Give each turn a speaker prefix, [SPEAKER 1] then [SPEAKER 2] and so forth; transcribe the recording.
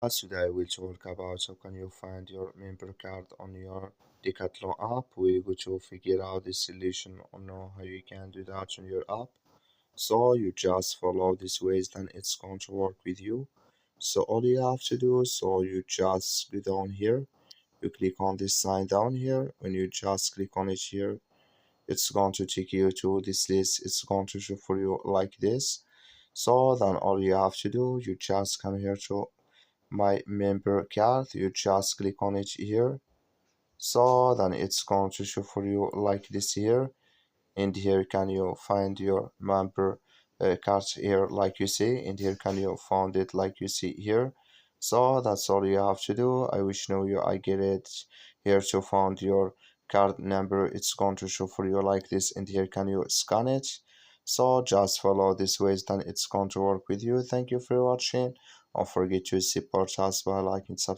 [SPEAKER 1] Today we'll talk about how can you find your member card on your Decathlon app. We're going to figure out the solution on how you can do that on your app. So you just follow these ways, then it's going to work with you. So all you have to do, so you just go down here, you click on this sign down here. When you just click on it here, it's going to take you to this list. It's going to show for you like this. So then all you have to do, you just come here to my member card, you just click on it here. So then it's going to show for you like this here, and here can you find your member card here like you see, and here can you find it like you see here. So that's all you have to do. I wish know you I get it. Here to find your card number, it's going to show for you like this, and here can you scan it. So just follow this ways, then it's going to work with you. Thank you for watching. Don't forget to support us by liking, subscribe.